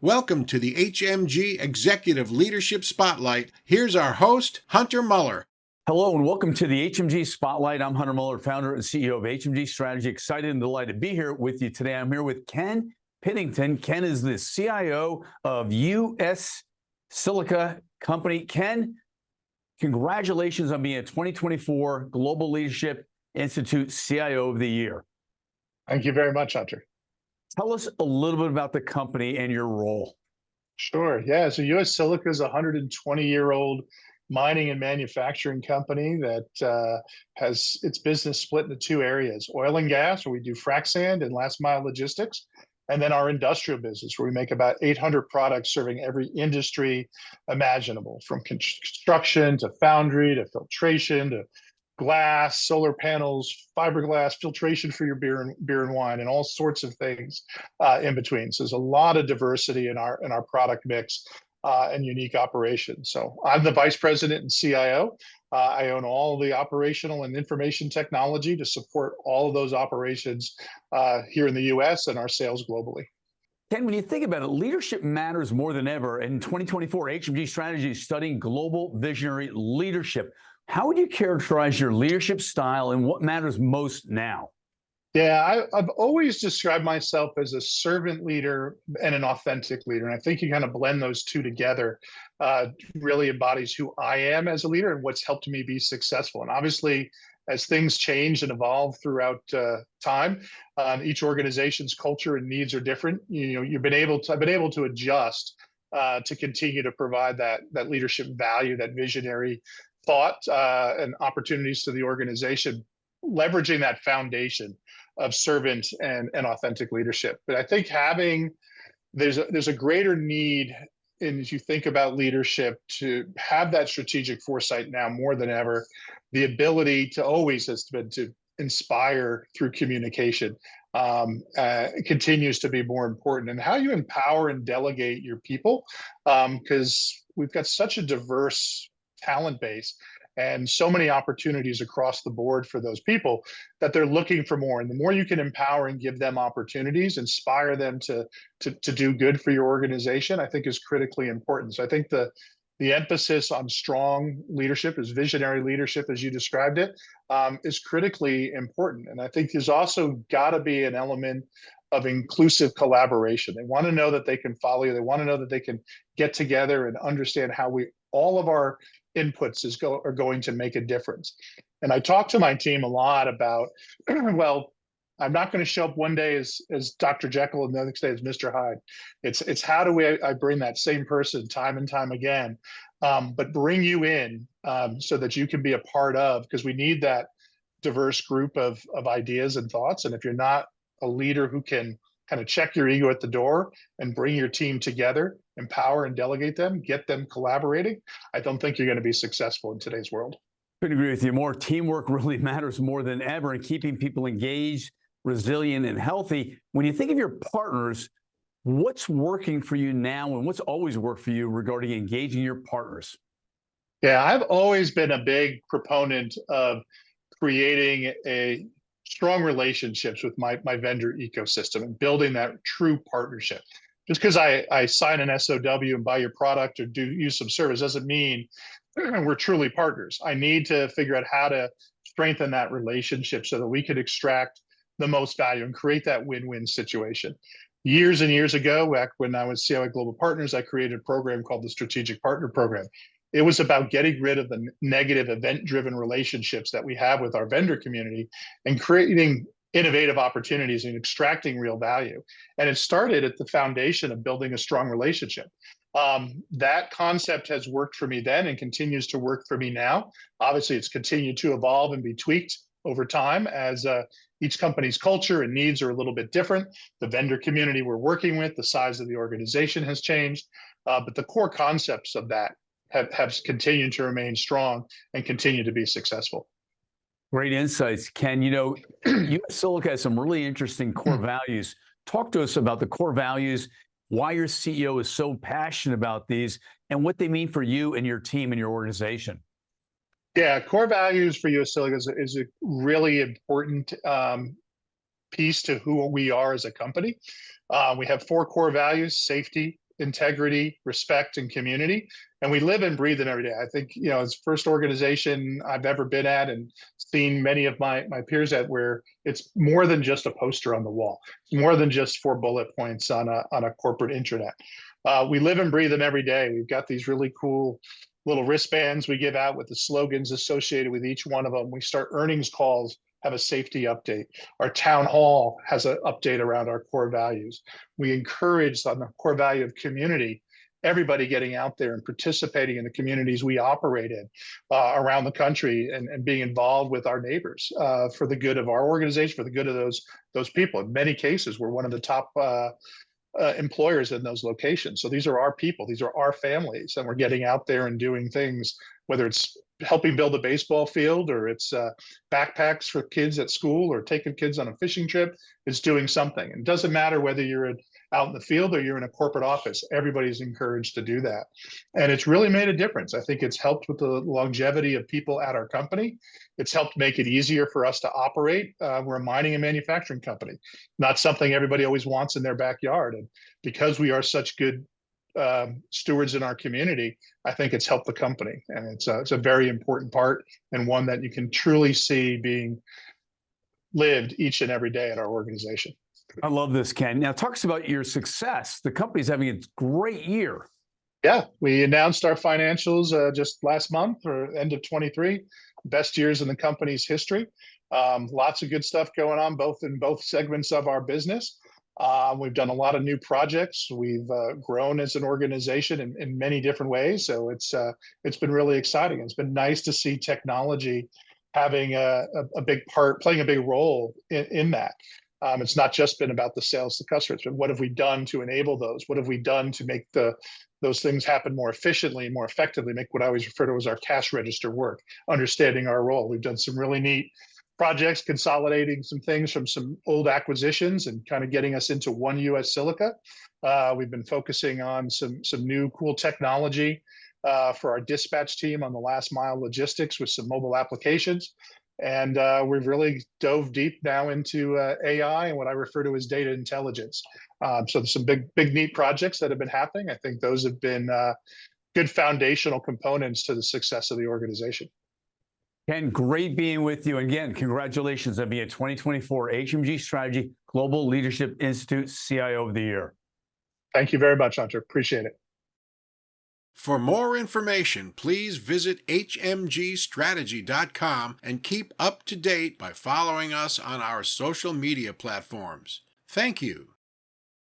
Welcome to the HMG Executive Leadership Spotlight. Here's our host, Hunter Muller. Hello and welcome to the HMG Spotlight. I'm Hunter Muller, founder and CEO of HMG Strategy. Excited and delighted to be here with you today. I'm here with Ken Piddington. Ken is the CIO of US Silica Company. Ken, congratulations on being a 2024 Global Leadership Institute CIO of the Year. Thank you very much, Hunter. Tell us a little bit about the company and your role. Sure. Yeah. So US Silica is a 120-year-old mining and manufacturing company that has its business split into two areas: oil and gas, where we do frac sand and last mile logistics, and then our industrial business, where we make about 800 products serving every industry imaginable, from construction to foundry to filtration to glass, solar panels, fiberglass, filtration for your beer and wine, and all sorts of things in between. So there's a lot of diversity in our product mix and unique operations. So I'm the vice president and CIO. I own all the operational and information technology to support all of those operations here in the US and our sales globally. Ken, when you think about it, leadership matters more than ever. In 2024, HMG Strategy is studying global visionary leadership. How would you characterize your leadership style and what matters most now? Yeah, I've always described myself as a servant leader and an authentic leader. And I think you kind of blend those two together, really embodies who I am as a leader and what's helped me be successful. And obviously, as things change and evolve throughout time, each organization's culture and needs are different. I've been able to adjust to continue to provide that leadership value, that visionary thought and opportunities to the organization, leveraging that foundation of servant and authentic leadership. But I think there's a greater need, as you think about leadership, to have that strategic foresight now more than ever. The ability to always has been to inspire through communication continues to be more important, and how you empower and delegate your people, because we've got such a diverse talent base and so many opportunities across the board for those people that they're looking for more. And the more you can empower and give them opportunities, inspire them to do good for your organization, I think is critically important. So I think the emphasis on strong leadership, is visionary leadership, as you described it, is critically important. And I think there's also got to be an element of inclusive collaboration. They want to know that they can follow you. They want to know that they can get together and understand how all of our inputs are going to make a difference. And I talk to my team a lot about, well, I'm not going to show up one day as Dr. Jekyll and the next day as Mr. Hyde. It's how do I bring that same person time and time again, but bring you in so that you can be a part of, because we need that diverse group of ideas and thoughts. And if you're not a leader who can kind of check your ego at the door and bring your team together, empower and delegate them, get them collaborating, I don't think you're going to be successful in today's world. Couldn't agree with you more. Teamwork really matters more than ever in keeping people engaged, resilient, and healthy. When you think of your partners, what's working for you now and what's always worked for you regarding engaging your partners? Yeah, I've always been a big proponent of creating strong relationships with my vendor ecosystem and building that true partnership. Just because I sign an SOW and buy your product or use some service doesn't mean we're truly partners. I need to figure out how to strengthen that relationship so that we can extract the most value and create that win-win situation. Years and years ago, back when I was CIO at Global Partners, I created a program called the Strategic Partner Program. It was about getting rid of the negative event-driven relationships that we have with our vendor community and creating innovative opportunities and extracting real value. And it started at the foundation of building a strong relationship. That concept has worked for me then and continues to work for me now. Obviously, it's continued to evolve and be tweaked over time as each company's culture and needs are a little bit different. The vendor community we're working with, the size of the organization has changed, but the core concepts of that have continued to remain strong and continue to be successful. Great insights, Ken. US Silica has some really interesting core values. Talk to us about the core values, why your CEO is so passionate about these, and what they mean for you and your team and your organization. Yeah, core values for US Silica is a really important piece to who we are as a company. We have 4 core values: safety, integrity, respect, and community. And we live and breathe it every day. I think, it's the first organization I've ever been at and seen many of my peers at, where it's more than just a poster on the wall. It's more than just 4 bullet points on a corporate intranet. We live and breathe them every day. We've got these really cool little wristbands we give out with the slogans associated with each one of them. We start earnings calls, have a safety update. Our town hall has an update around our core values. We encourage on the core value of community, everybody getting out there and participating in the communities we operate in around the country, and being involved with our neighbors for the good of our organization, for the good of those people. In many cases, we're one of the top employers in those locations. So these are our people, these are our families, and we're getting out there and doing things, whether it's helping build a baseball field, or it's backpacks for kids at school, or taking kids on a fishing trip. It's doing something. It doesn't matter whether you're out in the field or you're in a corporate office. Everybody's encouraged to do that. And it's really made a difference. I think it's helped with the longevity of people at our company. It's helped make it easier for us to operate. We're a mining and manufacturing company, not something everybody always wants in their backyard. And because we are such good stewards in our community, I think it's helped the company. And it's a very important part, and one that you can truly see being lived each and every day at our organization. I love this, Ken. Now, talk to us about your success. The company's having a great year. Yeah, we announced our financials just last month, or end of 23, best years in the company's history. Lots of good stuff going on, in both segments of our business. We've done a lot of new projects. We've grown as an organization in many different ways. So it's been really exciting. It's been nice to see technology having a big part, playing a big role in that. It's not just been about the sales to customers, but what have we done to enable those? What have we done to make those things happen more efficiently and more effectively, make what I always refer to as our cash register work, understanding our role. We've done some really neat projects, consolidating some things from some old acquisitions and kind of getting us into one US Silica. We've been focusing on some new cool technology for our dispatch team on the last mile logistics with some mobile applications. And we've really dove deep now into AI and what I refer to as data intelligence. So there's some big, neat projects that have been happening. I think those have been good foundational components to the success of the organization. Ken, great being with you. Again, congratulations on being a 2024 HMG Strategy Global Leadership Institute CIO of the Year. Thank you very much, Hunter. Appreciate it. For more information, please visit hmgstrategy.com and keep up to date by following us on our social media platforms. Thank you.